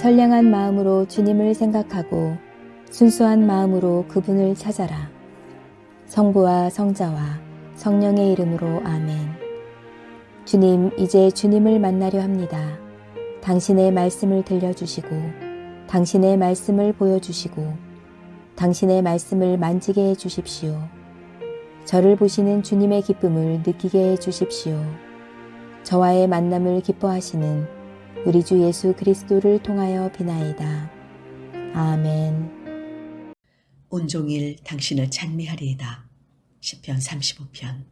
선량한 마음으로 주님을 생각하고 순수한 마음으로 그분을 찾아라. 성부와 성자와 성령의 이름으로 아멘. 주님, 이제 주님을 만나려 합니다. 당신의 말씀을 들려주시고 당신의 말씀을 보여주시고 당신의 말씀을 만지게 해주십시오. 저를 보시는 주님의 기쁨을 느끼게 해주십시오. 저와의 만남을 기뻐하시는 우리 주 예수 그리스도를 통하여 비나이다. 아멘. 온종일 당신을 찬미하리이다. 시편 35편.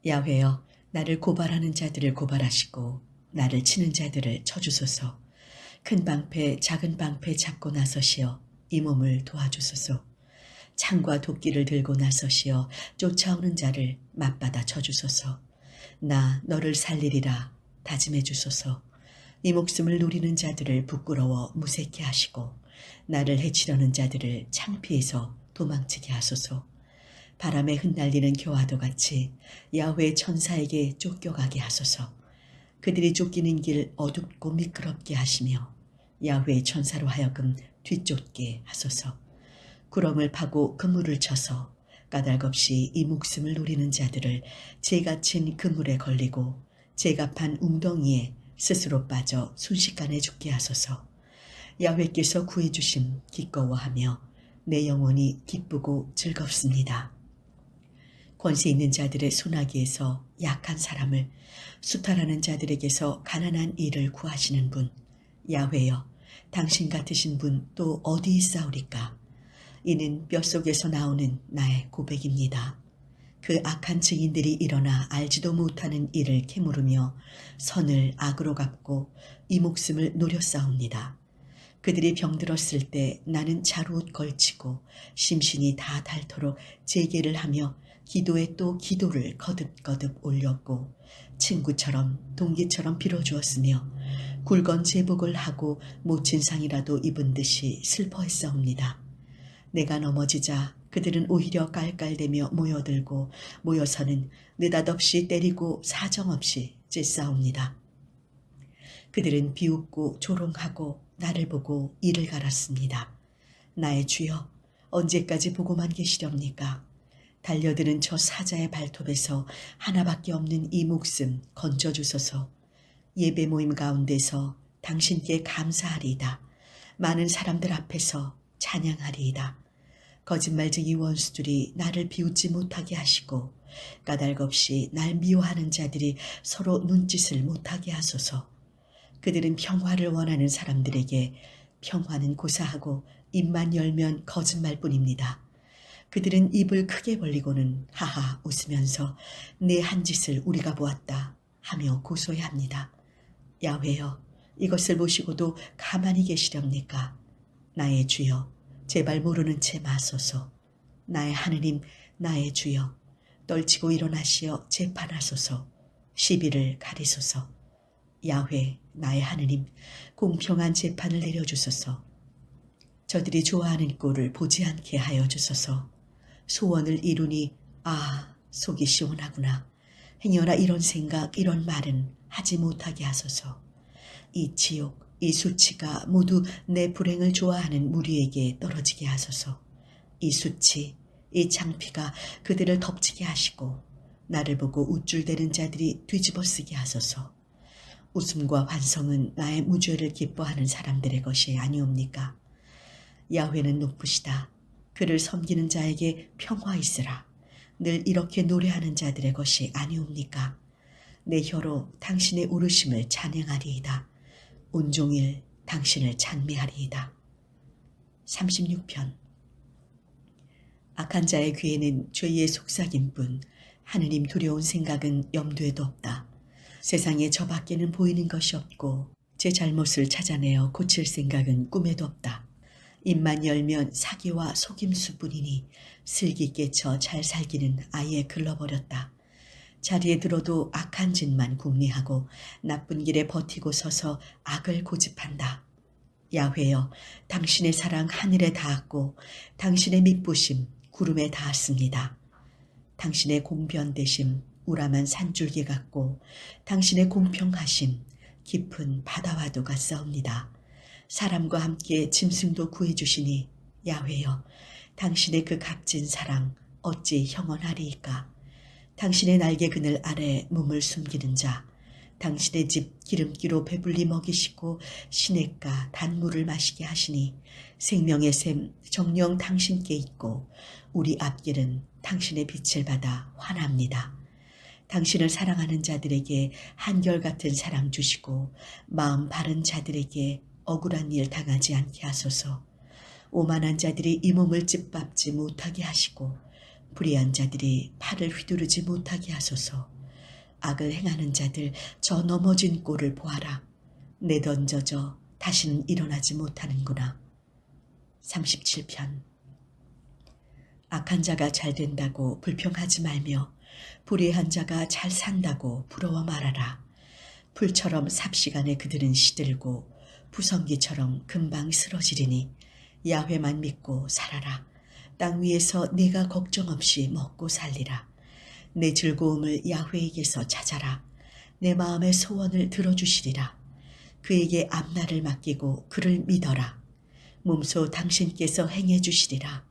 야훼여, 나를 고발하는 자들을 고발하시고 나를 치는 자들을 쳐주소서. 큰 방패 작은 방패 잡고 나서시어 이 몸을 도와주소서. 창과 도끼를 들고 나서시어 쫓아오는 자를 맞받아 쳐주소서. 나 너를 살리리라 다짐해 주소서. 이 목숨을 노리는 자들을 부끄러워 무색해 하시고 나를 해치려는 자들을 창피해서 도망치게 하소서. 바람에 흩날리는 교화도 같이 야훼 천사에게 쫓겨가게 하소서. 그들이 쫓기는 길 어둡고 미끄럽게 하시며 야훼 천사로 하여금 뒤쫓게 하소서. 구렁을 파고 그물을 쳐서 까닭없이 이 목숨을 노리는 자들을 제가 친 그물에 걸리고 제가 판 웅덩이에 스스로 빠져 순식간에 죽게 하소서. 야훼께서 구해주심 기꺼워하며 내 영혼이 기쁘고 즐겁습니다. 권세 있는 자들의 소나기에서 약한 사람을, 수탈하는 자들에게서 가난한 이를 구하시는 분, 야훼여, 당신 같으신 분 또 어디 있사오리까? 이는 뼛속에서 나오는 나의 고백입니다. 그 악한 증인들이 일어나 알지도 못하는 일을 캐물으며 선을 악으로 갚고 이 목숨을 노렸사옵니다. 그들이 병들었을 때 나는 자루옷 걸치고 심신이 다 닳도록 제계를 하며 기도에 또 기도를 거듭거듭 올렸고 친구처럼 동기처럼 빌어주었으며 굵은 제복을 하고 모친 상이라도 입은 듯이 슬퍼했사옵니다. 내가 넘어지자 그들은 오히려 깔깔대며 모여들고 모여서는 느닷없이 때리고 사정없이 찢사옵니다. 그들은 비웃고 조롱하고 나를 보고 이를 갈았습니다. 나의 주여, 언제까지 보고만 계시렵니까? 달려드는 저 사자의 발톱에서 하나밖에 없는 이 목숨 건져주소서. 예배 모임 가운데서 당신께 감사하리이다. 많은 사람들 앞에서 찬양하리이다. 거짓말쟁이 원수들이 나를 비웃지 못하게 하시고 까닭없이 날 미워하는 자들이 서로 눈짓을 못하게 하소서. 그들은 평화를 원하는 사람들에게 평화는 고사하고 입만 열면 거짓말뿐입니다. 그들은 입을 크게 벌리고는 하하 웃으면서 내 한 짓을 우리가 보았다 하며 고소해합니다. 야훼여, 이것을 보시고도 가만히 계시렵니까? 나의 주여, 제발 모르는 채 마소서. 나의 하느님, 나의 주여, 떨치고 일어나시어 재판하소서. 시비를 가리소서. 야훼, 나의 하느님, 공평한 재판을 내려주소서. 저들이 좋아하는 꼴을 보지 않게 하여 주소서. 소원을 이루니 속이 시원하구나. 행여나 이런 생각, 이런 말은 하지 못하게 하소서. 이 지옥, 이 수치가 모두 내 불행을 좋아하는 무리에게 떨어지게 하소서. 이 수치, 이 창피가 그들을 덮치게 하시고 나를 보고 우쭐대는 자들이 뒤집어쓰게 하소서. 웃음과 환성은 나의 무죄를 기뻐하는 사람들의 것이 아니옵니까? 야훼는 높으시다. 그를 섬기는 자에게 평화 있으라. 늘 이렇게 노래하는 자들의 것이 아니옵니까? 내 혀로 당신의 오르심을 찬양하리이다. 온종일 당신을 찬미하리이다. 36편. 악한 자의 귀에는 죄의 속삭임뿐 하느님 두려운 생각은 염두에도 없다. 세상에 저 밖에는 보이는 것이 없고 제 잘못을 찾아내어 고칠 생각은 꿈에도 없다. 입만 열면 사기와 속임수뿐이니 슬기 깨쳐 잘 살기는 아예 글러버렸다. 자리에 들어도 악한 짓만 궁리하고 나쁜 길에 버티고 서서 악을 고집한다. 야훼여, 당신의 사랑 하늘에 닿았고 당신의 미쁘심 구름에 닿았습니다. 당신의 공변되심 우람한 산줄기 같고 당신의 공평하심 깊은 바다와도 같사옵니다. 사람과 함께 짐승도 구해주시니 야훼여 당신의 그 값진 사랑 어찌 형언하리이까. 당신의 날개 그늘 아래 몸을 숨기는 자, 당신의 집 기름기로 배불리 먹이시고 시냇가 단물을 마시게 하시니 생명의 샘 정령 당신께 있고 우리 앞길은 당신의 빛을 받아 환합니다. 당신을 사랑하는 자들에게 한결같은 사랑 주시고 마음 바른 자들에게 억울한 일 당하지 않게 하소서. 오만한 자들이 이 몸을 짓밟지 못하게 하시고 불의한 자들이 팔을 휘두르지 못하게 하소서. 악을 행하는 자들 저 넘어진 꼴을 보아라. 내던져져 다시는 일어나지 못하는구나. 37편. 악한 자가 잘 된다고 불평하지 말며 불의한 자가 잘 산다고 부러워 말하라. 풀처럼 삽시간에 그들은 시들고 부성기처럼 금방 쓰러지리니 야훼만 믿고 살아라. 땅 위에서 네가 걱정 없이 먹고 살리라. 내 즐거움을 야훼에게서 찾아라. 내 마음의 소원을 들어주시리라. 그에게 앞날을 맡기고 그를 믿어라. 몸소 당신께서 행해 주시리라.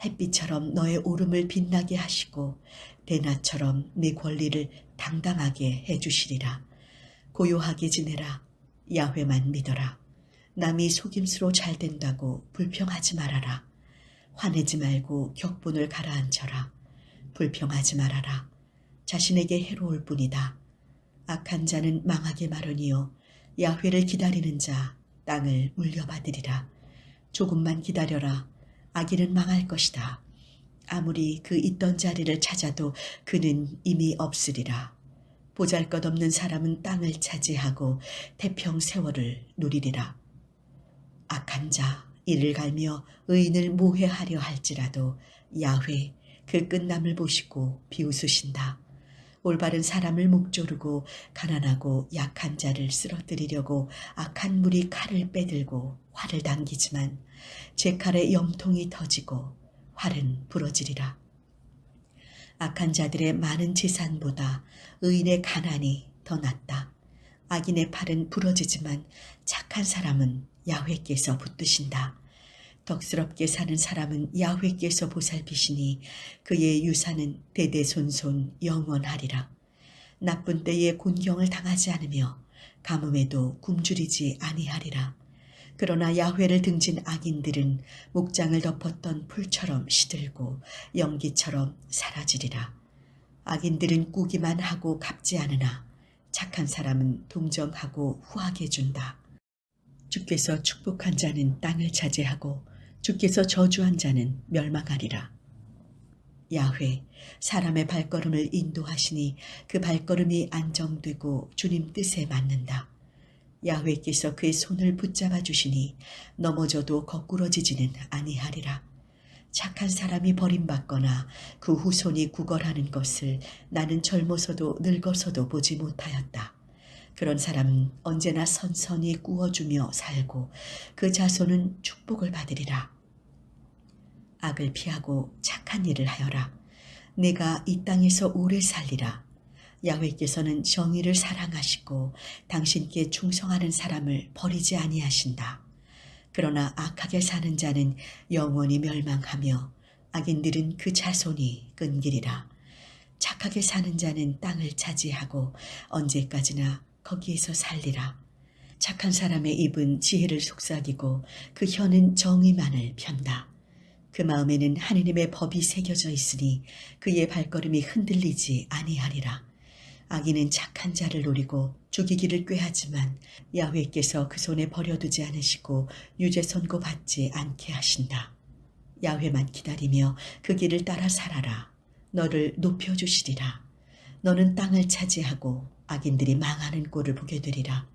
햇빛처럼 너의 오름을 빛나게 하시고 대낮처럼 네 권리를 당당하게 해주시리라. 고요하게 지내라. 야훼만 믿어라. 남이 속임수로 잘 된다고 불평하지 말아라. 화내지 말고 격분을 가라앉혀라. 불평하지 말아라. 자신에게 해로울 뿐이다. 악한 자는 망하게 마련이요 야훼를 기다리는 자 땅을 물려받으리라. 조금만 기다려라. 악인은 망할 것이다. 아무리 그 있던 자리를 찾아도 그는 이미 없으리라. 보잘것없는 사람은 땅을 차지하고 태평 세월을 누리리라. 악한 자 이를 갈며 의인을 모해하려 할지라도 야훼 그 끝남을 보시고 비웃으신다. 올바른 사람을 목조르고 가난하고 약한 자를 쓰러뜨리려고 악한 물이 칼을 빼들고 활을 당기지만 제 칼에 염통이 터지고 활은 부러지리라. 악한 자들의 많은 재산보다 의인의 가난이 더 낫다. 악인의 팔은 부러지지만 착한 사람은 야훼께서 붙드신다. 덕스럽게 사는 사람은 야훼께서 보살피시니 그의 유산은 대대손손 영원하리라. 나쁜 때에 곤경을 당하지 않으며 가뭄에도 굶주리지 아니하리라. 그러나 야훼를 등진 악인들은 목장을 덮었던 풀처럼 시들고 연기처럼 사라지리라. 악인들은 꾸기만 하고 갚지 않으나 착한 사람은 동정하고 후하게 준다. 주께서 축복한 자는 땅을 차지하고 주께서 저주한 자는 멸망하리라. 야훼, 사람의 발걸음을 인도하시니 그 발걸음이 안정되고 주님 뜻에 맞는다. 야훼께서 그의 손을 붙잡아 주시니 넘어져도 거꾸러지지는 아니하리라. 착한 사람이 버림받거나 그 후손이 구걸하는 것을 나는 젊어서도 늙어서도 보지 못하였다. 그런 사람은 언제나 선선히 꾸어주며 살고 그 자손은 축복을 받으리라. 악을 피하고 착한 일을 하여라. 내가 이 땅에서 오래 살리라. 야훼께서는 정의를 사랑하시고 당신께 충성하는 사람을 버리지 아니하신다. 그러나 악하게 사는 자는 영원히 멸망하며 악인들은 그 자손이 끊기리라. 착하게 사는 자는 땅을 차지하고 언제까지나 거기에서 살리라. 착한 사람의 입은 지혜를 속삭이고 그 혀는 정의만을 편다. 그 마음에는 하느님의 법이 새겨져 있으니 그의 발걸음이 흔들리지 아니하리라. 악인은 착한 자를 노리고 죽이기를 꾀하지만 야훼께서 그 손에 버려두지 않으시고 유죄 선고받지 않게 하신다. 야훼만 기다리며 그 길을 따라 살아라. 너를 높여주시리라. 너는 땅을 차지하고 악인들이 망하는 꼴을 보게 되리라.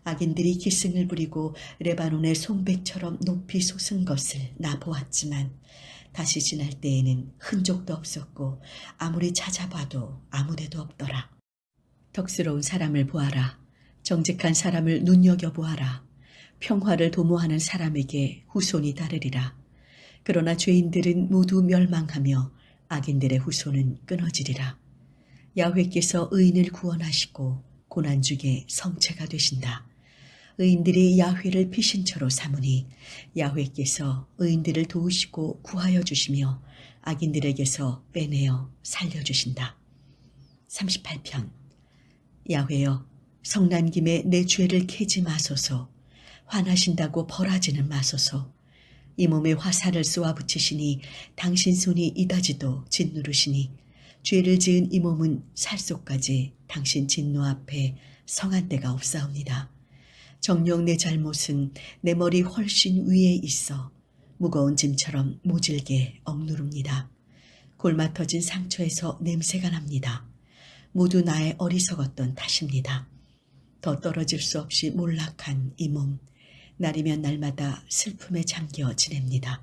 악인들이 기승을 부리고 레바논의 송백처럼 높이 솟은 것을 나 보았지만 다시 지날 때에는 흔적도 없었고 아무리 찾아봐도 아무데도 없더라. 덕스러운 사람을 보아라. 정직한 사람을 눈여겨보아라. 평화를 도모하는 사람에게 후손이 따르리라. 그러나 죄인들은 모두 멸망하며 악인들의 후손은 끊어지리라. 야훼께서 의인을 구원하시고 고난중에 성체가 되신다. 의인들이 야훼를 피신처로 삼으니 야훼께서 의인들을 도우시고 구하여 주시며 악인들에게서 빼내어 살려주신다. 38편. 야훼여, 성난 김에 내 죄를 캐지 마소서. 화나신다고 벌하지는 마소서. 이 몸에 화살을 쏘아 붙이시니 당신 손이 이다지도 짓누르시니 죄를 지은 이 몸은 살속까지 당신 진노 앞에 성한 데가 없사옵니다. 정녕 내 잘못은 내 머리 훨씬 위에 있어 무거운 짐처럼 모질게 억누릅니다. 골마 터진 상처에서 냄새가 납니다. 모두 나의 어리석었던 탓입니다. 더 떨어질 수 없이 몰락한 이 몸, 날이면 날마다 슬픔에 잠겨 지냅니다.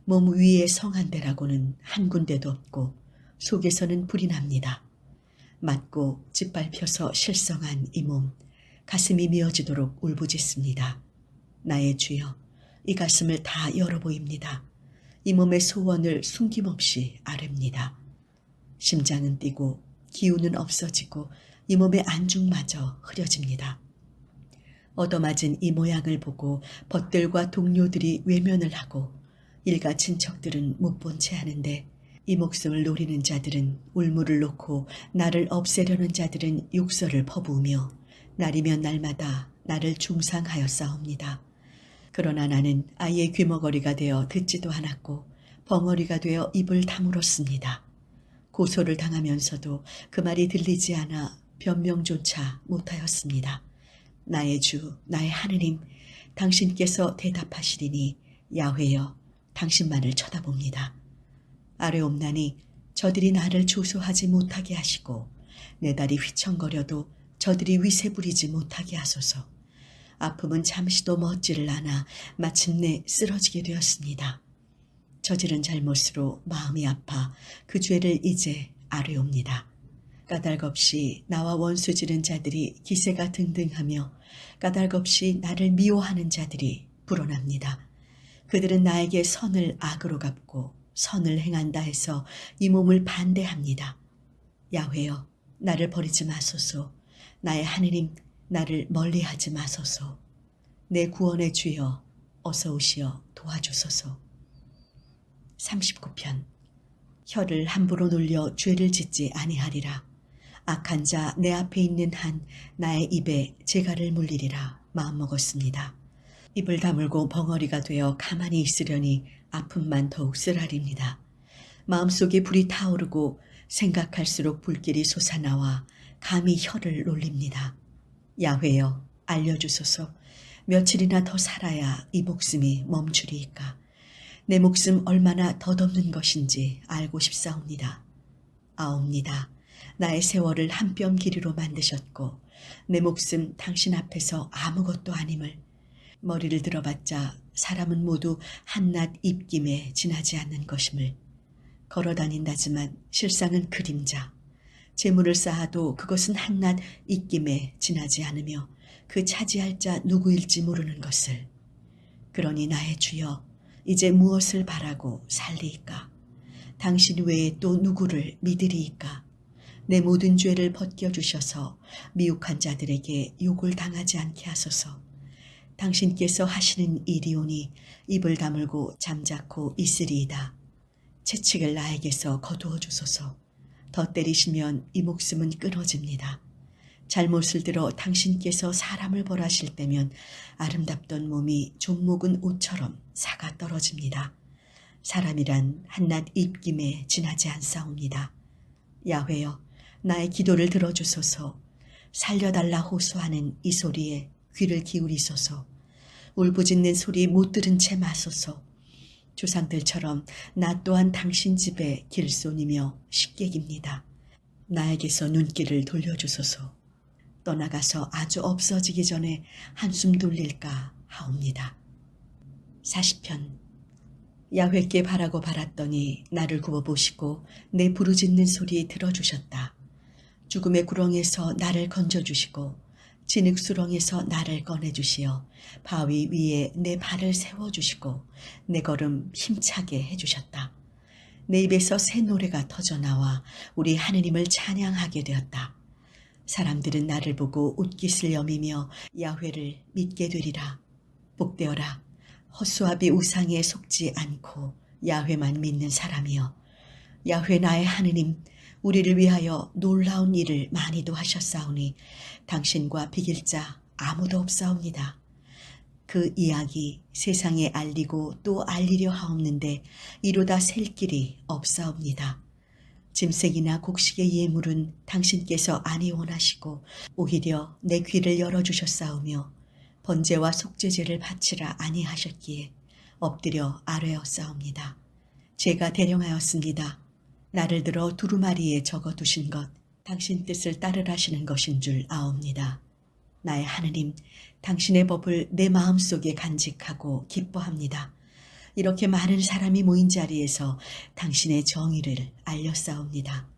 몸 위에 성한 데라고는 한 군데도 없고 속에서는 불이 납니다. 맞고 짓밟혀서 실성한 이 몸, 가슴이 미어지도록 울부짖습니다. 나의 주여, 이 가슴을 다 열어 보입니다. 이 몸의 소원을 숨김없이 아릅니다. 심장은 뛰고 기운은 없어지고 이 몸의 안중마저 흐려집니다. 얻어맞은 이 모양을 보고 벗들과 동료들이 외면을 하고 일가 친척들은 못 본 채 하는데 이 목숨을 노리는 자들은 울물을 놓고 나를 없애려는 자들은 욕설을 퍼부으며 날이면 날마다 나를 중상하여 싸웁니다. 그러나 나는 아예 귀머거리가 되어 듣지도 않았고 벙어리가 되어 입을 다물었습니다. 고소를 당하면서도 그 말이 들리지 않아 변명조차 못하였습니다. 나의 주, 나의 하느님, 당신께서 대답하시리니 야훼여, 당신만을 쳐다봅니다. 아뢰옵나니 저들이 나를 조소하지 못하게 하시고 내 다리 휘청거려도 저들이 위세 부리지 못하게 하소서. 아픔은 잠시도 멎지를 않아 마침내 쓰러지게 되었습니다. 저지른 잘못으로 마음이 아파 그 죄를 이제 아뢰옵니다. 까닭없이 나와 원수 지른 자들이 기세가 등등하며 까닭없이 나를 미워하는 자들이 불어납니다. 그들은 나에게 선을 악으로 갚고 선을 행한다 해서 이 몸을 반대합니다. 야훼여, 나를 버리지 마소서. 나의 하느님, 나를 멀리하지 마소서. 내 구원의 주여, 어서 오시어 도와주소서. 39편. 혀를 함부로 놀려 죄를 짓지 아니하리라. 악한 자 내 앞에 있는 한 나의 입에 재갈을 물리리라 마음먹었습니다. 입을 다물고 벙어리가 되어 가만히 있으려니 아픔만 더욱 쓰라립니다. 마음속에 불이 타오르고 생각할수록 불길이 솟아나와 감히 혀를 놀립니다. 야훼여, 알려주소서. 며칠이나 더 살아야 이 목숨이 멈추리이까. 내 목숨 얼마나 덧없는 것인지 알고 싶사옵니다. 아옵니다. 나의 세월을 한 뼘 길이로 만드셨고 내 목숨 당신 앞에서 아무것도 아님을, 머리를 들어봤자 사람은 모두 한낱 입김에 지나지 않는 것임을, 걸어다닌다지만 실상은 그림자, 재물을 쌓아도 그것은 한낱 입김에 지나지 않으며 그 차지할 자 누구일지 모르는 것을. 그러니 나의 주여, 이제 무엇을 바라고 살리이까? 당신 외에 또 누구를 믿으리이까? 내 모든 죄를 벗겨주셔서 미혹한 자들에게 욕을 당하지 않게 하소서. 당신께서 하시는 일이오니 입을 다물고 잠자코 있으리이다. 채찍을 나에게서 거두어 주소서. 더 때리시면 이 목숨은 끊어집니다. 잘못을 들어 당신께서 사람을 벌하실 때면 아름답던 몸이 좀목은 옷처럼 사가 떨어집니다. 사람이란 한낱 입김에 지나지 않사옵니다. 야훼여, 나의 기도를 들어주소서. 살려달라 호소하는 이 소리에 귀를 기울이소서. 울부짖는 소리 못 들은 채 마소서. 조상들처럼 나 또한 당신 집에 길손이며 식객입니다. 나에게서 눈길을 돌려주소서. 떠나가서 아주 없어지기 전에 한숨 돌릴까 하옵니다. 40편. 야훼께 바라고 바랐더니 나를 구워보시고 내 부르짖는 소리 들어주셨다. 죽음의 구렁에서 나를 건져주시고 진흙수렁에서 나를 꺼내주시어 바위 위에 내 발을 세워주시고 내 걸음 힘차게 해주셨다. 내 입에서 새 노래가 터져나와 우리 하느님을 찬양하게 되었다. 사람들은 나를 보고 웃깃을 여미며 야훼를 믿게 되리라. 복되어라. 허수아비 우상에 속지 않고 야훼만 믿는 사람이여. 야훼 나의 하느님, 우리를 위하여 놀라운 일을 많이도 하셨사오니 당신과 비길 자 아무도 없사옵니다. 그 이야기 세상에 알리고 또 알리려 하옵는데 이루다 셀 길이 없사옵니다. 짐승이나 곡식의 예물은 당신께서 아니 원하시고 오히려 내 귀를 열어주셨사오며 번제와 속죄제를 바치라 아니하셨기에 엎드려 아뢰었사옵니다. 제가 대령하였습니다. 나를 들어 두루마리에 적어두신 것 당신 뜻을 따르라시는 것인 줄 아옵니다. 나의 하느님, 당신의 법을 내 마음속에 간직하고 기뻐합니다. 이렇게 많은 사람이 모인 자리에서 당신의 정의를 알렸사옵니다.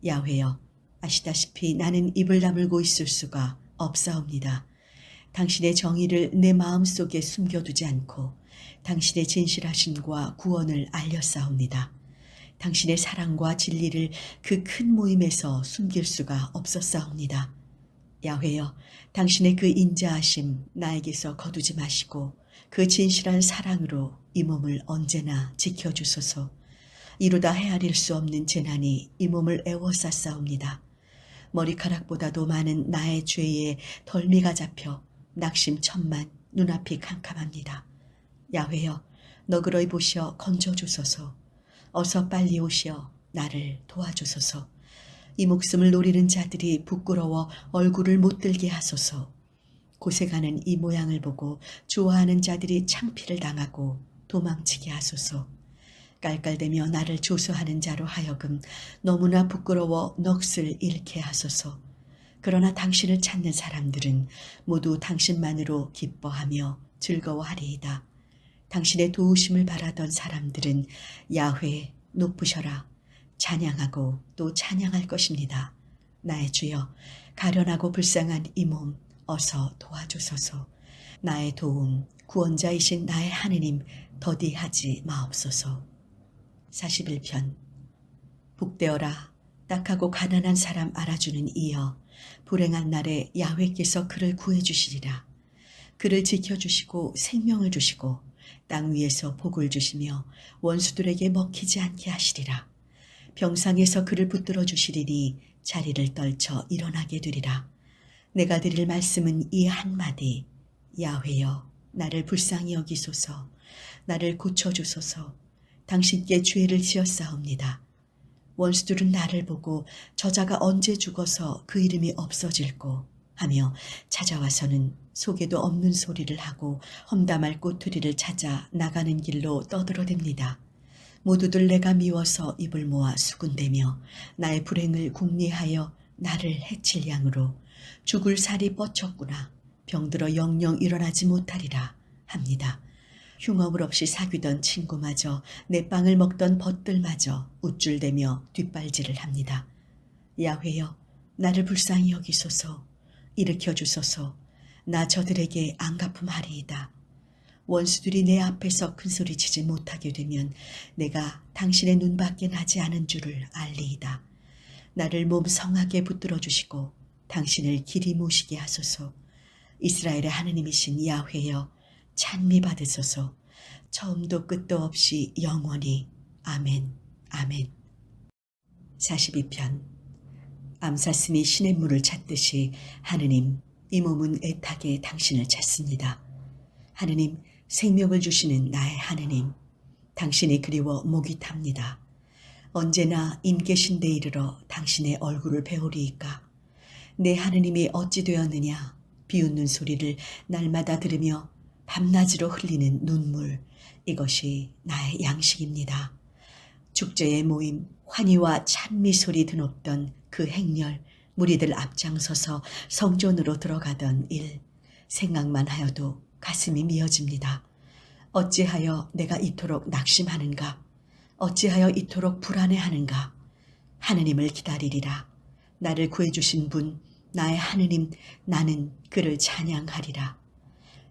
야훼여, 아시다시피 나는 입을 다물고 있을 수가 없사옵니다. 당신의 정의를 내 마음속에 숨겨두지 않고 당신의 진실하심과 구원을 알렸사옵니다. 당신의 사랑과 진리를 그 큰 모임에서 숨길 수가 없었사옵니다. 야훼여, 당신의 그 인자하심 나에게서 거두지 마시고 그 진실한 사랑으로 이 몸을 언제나 지켜주소서. 이루다 헤아릴 수 없는 재난이 이 몸을 애워쌌사옵니다. 머리카락보다도 많은 나의 죄에 덜미가 잡혀 낙심천만, 눈앞이 캄캄합니다. 야훼여, 너그러이 보시어 건져주소서. 어서 빨리 오시어 나를 도와주소서. 이 목숨을 노리는 자들이 부끄러워 얼굴을 못 들게 하소서. 고생하는 이 모양을 보고 좋아하는 자들이 창피를 당하고 도망치게 하소서. 깔깔대며 나를 조소하는 자로 하여금 너무나 부끄러워 넋을 잃게 하소서. 그러나 당신을 찾는 사람들은 모두 당신만으로 기뻐하며 즐거워하리이다. 당신의 도우심을 바라던 사람들은 야훼 높으셔라 찬양하고 또 찬양할 것입니다. 나의 주여, 가련하고 불쌍한 이 몸 어서 도와주소서. 나의 도움, 구원자이신 나의 하느님 더디하지 마옵소서. 41편. 복되어라. 딱하고 가난한 사람 알아주는 이여, 불행한 날에 야훼께서 그를 구해주시리라. 그를 지켜주시고 생명을 주시고 땅 위에서 복을 주시며 원수들에게 먹히지 않게 하시리라. 병상에서 그를 붙들어 주시리니 자리를 떨쳐 일어나게 되리라. 내가 드릴 말씀은 이 한마디. 야훼여, 나를 불쌍히 여기소서. 나를 고쳐주소서. 당신께 죄를 지었사옵니다. 원수들은 나를 보고 저자가 언제 죽어서 그 이름이 없어질꼬 하며 찾아와서는 속에도 없는 소리를 하고 험담할 꼬투리를 찾아 나가는 길로 떠들어댑니다. 모두들 내가 미워서 입을 모아 수군대며 나의 불행을 궁리하여 나를 해칠 양으로 죽을 살이 뻗쳤구나. 병들어 영영 일어나지 못하리라 합니다. 흉어물 없이 사귀던 친구마저 내 빵을 먹던 벗들마저 우쭐대며 뒷발질을 합니다. 야훼여, 나를 불쌍히 여기소서. 일으켜 주소서. 나 저들에게 안갚음하리이다. 원수들이 내 앞에서 큰소리치지 못하게 되면 내가 당신의 눈밖에 나지 않은 줄을 알리이다. 나를 몸 성하게 붙들어 주시고 당신을 길이 모시게 하소서. 이스라엘의 하느님이신 야훼여, 찬미 받으소서. 처음도 끝도 없이 영원히. 아멘. 아멘. 42편. 암사슴이 시냇물을 찾듯이 하느님, 이 몸은 애타게 당신을 찾습니다. 하느님, 생명을 주시는 나의 하느님, 당신이 그리워 목이 탑니다. 언제나 인계신 데 이르러 당신의 얼굴을 배우리이까. 내 하느님이 어찌 되었느냐. 비웃는 소리를 날마다 들으며 밤낮으로 흘리는 눈물, 이것이 나의 양식입니다. 축제의 모임, 환희와 찬미 소리 드높던 그 행렬, 무리들 앞장서서 성전으로 들어가던 일, 생각만 하여도 가슴이 미어집니다. 어찌하여 내가 이토록 낙심하는가? 어찌하여 이토록 불안해하는가? 하느님을 기다리리라. 나를 구해주신 분, 나의 하느님, 나는 그를 찬양하리라.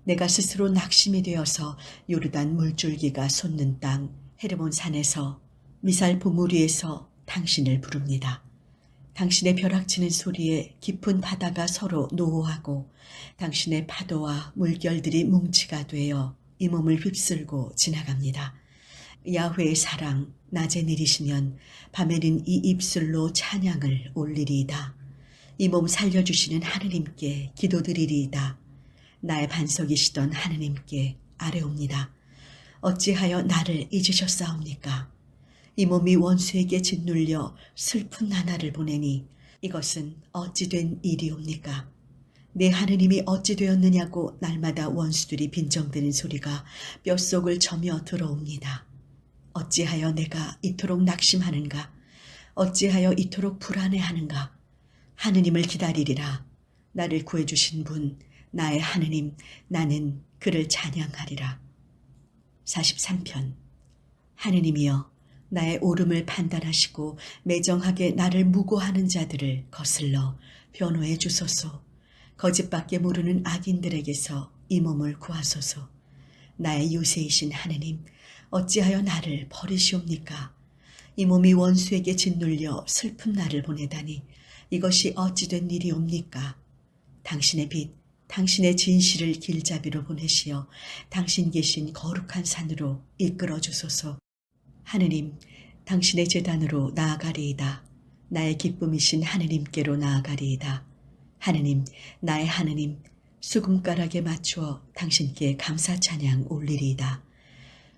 내가 스스로 낙심이 되어서 요르단 물줄기가 솟는 땅 헤르몬 산에서 미살 보물 위에서 당신을 부릅니다. 당신의 벼락치는 소리에 깊은 바다가 서로 노호하고 당신의 파도와 물결들이 뭉치가 되어 이 몸을 휩쓸고 지나갑니다. 야훼의 사랑 낮에 내리시면 밤에는 이 입술로 찬양을 올리리이다. 이 몸 살려주시는 하느님께 기도드리리이다. 나의 반석이시던 하느님께 아뢰옵니다. 어찌하여 나를 잊으셨사옵니까? 이 몸이 원수에게 짓눌려 슬픈 나날을 보내니 이것은 어찌 된 일이옵니까? 내 하느님이 어찌 되었느냐고 날마다 원수들이 빈정대는 소리가 뼛속을 저며 들어옵니다. 어찌하여 내가 이토록 낙심하는가? 어찌하여 이토록 불안해하는가? 하느님을 기다리리라. 나를 구해주신 분, 나의 하느님, 나는 그를 찬양하리라. 43편. 하느님이여, 나의 옳음을 판단하시고 매정하게 나를 무고하는 자들을 거슬러 변호해 주소서. 거짓밖에 모르는 악인들에게서 이 몸을 구하소서. 나의 요새이신 하느님, 어찌하여 나를 버리시옵니까? 이 몸이 원수에게 짓눌려 슬픈 날을 보내다니 이것이 어찌 된 일이옵니까? 당신의 빛, 당신의 진실을 길잡이로 보내시어 당신 계신 거룩한 산으로 이끌어 주소서. 하느님, 당신의 제단으로 나아가리이다. 나의 기쁨이신 하느님께로 나아가리이다. 하느님, 나의 하느님, 수금가락에 맞추어 당신께 감사 찬양 올리리이다.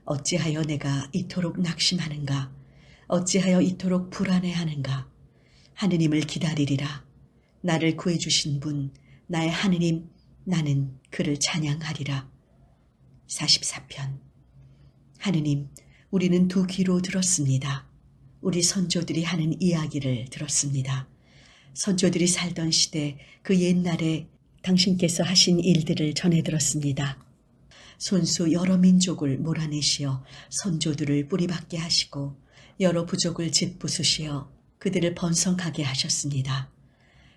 어찌하여 내가 이토록 낙심하는가? 어찌하여 이토록 불안해하는가? 하느님을 기다리리라. 나를 구해주신 분, 나의 하느님, 나는 그를 찬양하리라. 44편. 하느님, 우리는 두 귀로 들었습니다. 우리 선조들이 하는 이야기를 들었습니다. 선조들이 살던 시대 그 옛날에 당신께서 하신 일들을 전해 들었습니다. 손수 여러 민족을 몰아내시어 선조들을 뿌리박게 하시고 여러 부족을 짓부수시어 그들을 번성하게 하셨습니다.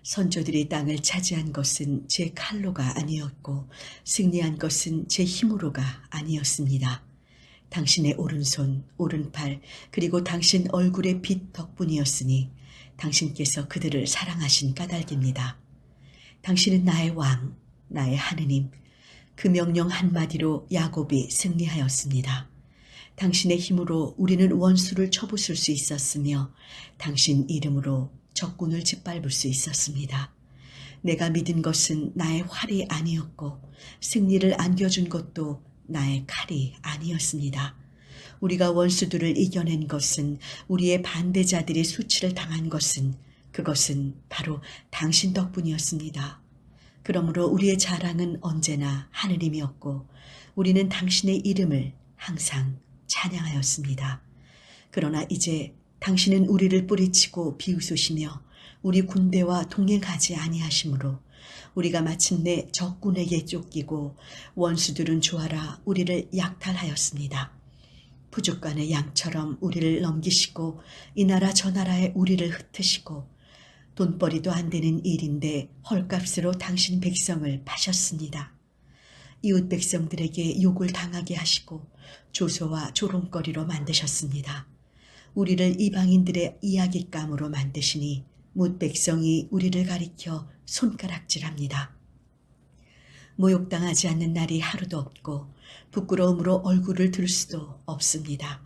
선조들이 땅을 차지한 것은 제 칼로가 아니었고 승리한 것은 제 힘으로가 아니었습니다. 당신의 오른손, 오른팔, 그리고 당신 얼굴의 빛 덕분이었으니 당신께서 그들을 사랑하신 까닭입니다. 당신은 나의 왕, 나의 하느님, 그 명령 한마디로 야곱이 승리하였습니다. 당신의 힘으로 우리는 원수를 쳐부술 수 있었으며 당신 이름으로 적군을 짓밟을 수 있었습니다. 내가 믿은 것은 나의 활이 아니었고 승리를 안겨준 것도 나의 칼이 아니었습니다. 우리가 원수들을 이겨낸 것은 우리의 반대자들이 수치를 당한 것은 그것은 바로 당신 덕분이었습니다. 그러므로 우리의 자랑은 언제나 하느님이었고 우리는 당신의 이름을 항상 찬양하였습니다. 그러나 이제 당신은 우리를 뿌리치고 비웃으시며 우리 군대와 동행하지 아니하시므로 우리가 마침내 적군에게 쫓기고 원수들은 조아라 우리를 약탈하였습니다. 부족간의 양처럼 우리를 넘기시고 이 나라 저 나라에 우리를 흩으시고 돈벌이도 안 되는 일인데 헐값으로 당신 백성을 파셨습니다. 이웃 백성들에게 욕을 당하게 하시고 조소와 조롱거리로 만드셨습니다. 우리를 이방인들의 이야깃감으로 만드시니 뭇 백성이 우리를 가리켜 손가락질합니다. 모욕당하지 않는 날이 하루도 없고 부끄러움으로 얼굴을 들 수도 없습니다.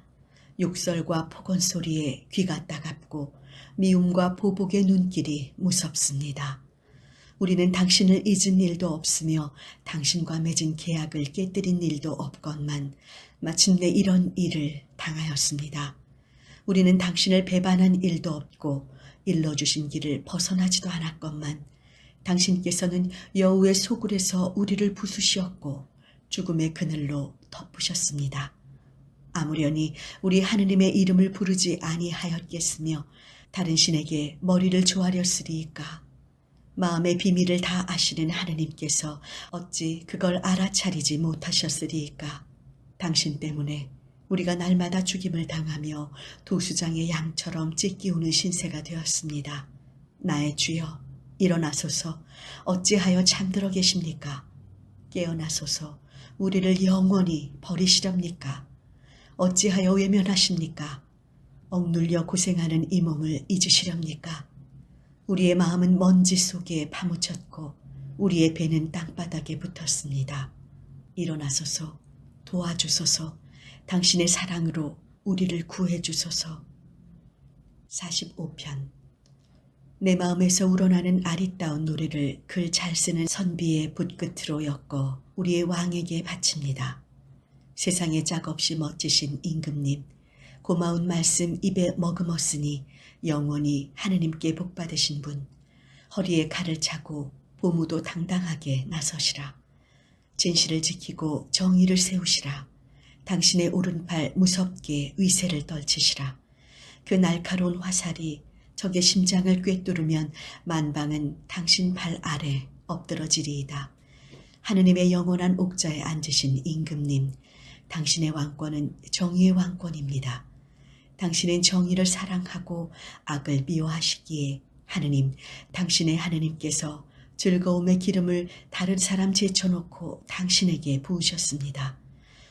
욕설과 폭언 소리에 귀가 따갑고 미움과 보복의 눈길이 무섭습니다. 우리는 당신을 잊은 일도 없으며 당신과 맺은 계약을 깨뜨린 일도 없건만 마침내 이런 일을 당하였습니다. 우리는 당신을 배반한 일도 없고 일러주신 길을 벗어나지도 않았건만 당신께서는 여우의 소굴에서 우리를 부수시었고 죽음의 그늘로 덮으셨습니다. 아무려니 우리 하느님의 이름을 부르지 아니하였겠으며 다른 신에게 머리를 조아렸으리이까. 마음의 비밀을 다 아시는 하느님께서 어찌 그걸 알아차리지 못하셨으리이까. 당신 때문에 우리가 날마다 죽임을 당하며 도수장의 양처럼 찢기우는 신세가 되었습니다. 나의 주여, 일어나소서. 어찌하여 잠들어 계십니까? 깨어나소서. 우리를 영원히 버리시렵니까? 어찌하여 외면하십니까? 억눌려 고생하는 이 몸을 잊으시렵니까? 우리의 마음은 먼지 속에 파묻혔고 우리의 배는 땅바닥에 붙었습니다. 일어나소서, 도와주소서, 당신의 사랑으로 우리를 구해주소서. 45편. 내 마음에서 우러나는 아리따운 노래를 글 잘 쓰는 선비의 붓끝으로 엮어 우리의 왕에게 바칩니다. 세상에 짝없이 멋지신 임금님, 고마운 말씀 입에 머금었으니 영원히 하느님께 복받으신 분, 허리에 칼을 차고 보무도 당당하게 나서시라. 진실을 지키고 정의를 세우시라. 당신의 오른팔 무섭게 위세를 떨치시라. 그 날카로운 화살이 적의 심장을 꿰뚫으면 만방은 당신 발 아래 엎드러지리이다. 하느님의 영원한 옥좌에 앉으신 임금님, 당신의 왕권은 정의의 왕권입니다. 당신은 정의를 사랑하고 악을 미워하시기에 하느님, 당신의 하느님께서 즐거움의 기름을 다른 사람 제쳐놓고 당신에게 부으셨습니다.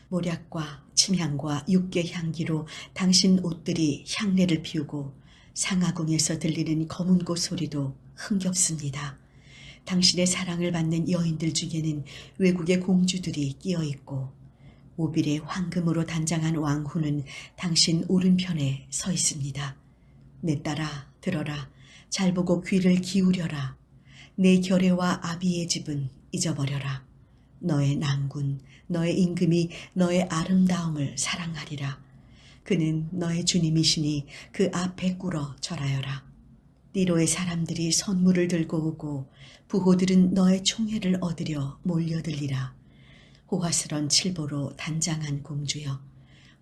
모략과 침향과 육개 향기로 당신 옷들이 향내를 피우고 상하궁에서 들리는 검은고 소리도 흥겹습니다. 당신의 사랑을 받는 여인들 중에는 외국의 공주들이 끼어있고 오빌의 황금으로 단장한 왕후는 당신 오른편에 서 있습니다. 내 딸아 들어라. 잘 보고 귀를 기울여라. 내 결애와 아비의 집은 잊어버려라. 너의 난군, 너의 임금이 너의 아름다움을 사랑하리라. 그는 너의 주님이시니 그 앞에 꿇어 절하여라. 띠로의 사람들이 선물을 들고 오고 부호들은 너의 총애를 얻으려 몰려들리라. 호화스런 칠보로 단장한 공주여,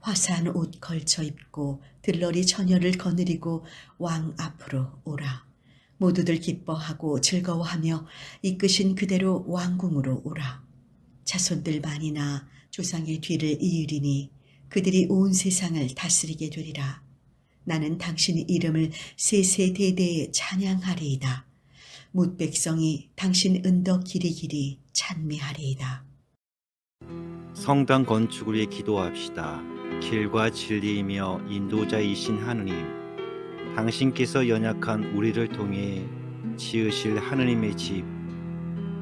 화사한 옷 걸쳐 입고 들러리 처녀를 거느리고 왕 앞으로 오라. 모두들 기뻐하고 즐거워하며 이끄신 그대로 왕궁으로 오라. 자손들 많이나 조상의 뒤를 이으리니 그들이 온 세상을 다스리게 되리라. 나는 당신의 이름을 세세대대에 찬양하리이다. 뭇 백성이 당신 은덕 길이길이 찬미하리이다. 성당 건축을 위해 기도합시다. 길과 진리이며 인도자이신 하느님, 당신께서 연약한 우리를 통해 지으실 하느님의 집,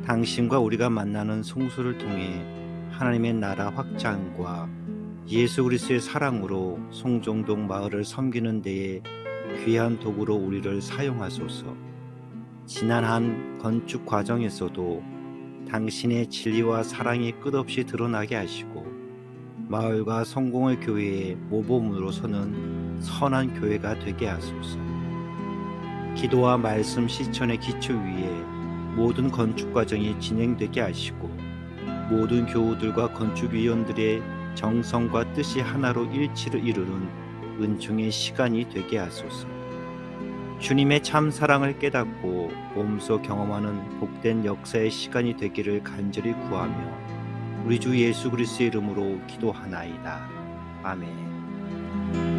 당신과 우리가 만나는 성소를 통해 하나님의 나라 확장과 예수 그리스도의 사랑으로 송정동 마을을 섬기는 데에 귀한 도구로 우리를 사용하소서. 지난 한 건축 과정에서도 당신의 진리와 사랑이 끝없이 드러나게 하시고 마을과 성공의 교회의 모범으로 서는 선한 교회가 되게 하소서. 기도와 말씀 실천의 기초 위에 모든 건축 과정이 진행되게 하시고 모든 교우들과 건축위원들의 정성과 뜻이 하나로 일치를 이루는 은총의 시간이 되게 하소서. 주님의 참 사랑을 깨닫고 몸소 경험하는 복된 역사의 시간이 되기를 간절히 구하며 우리 주 예수 그리스도의 이름으로 기도하나이다. 아멘.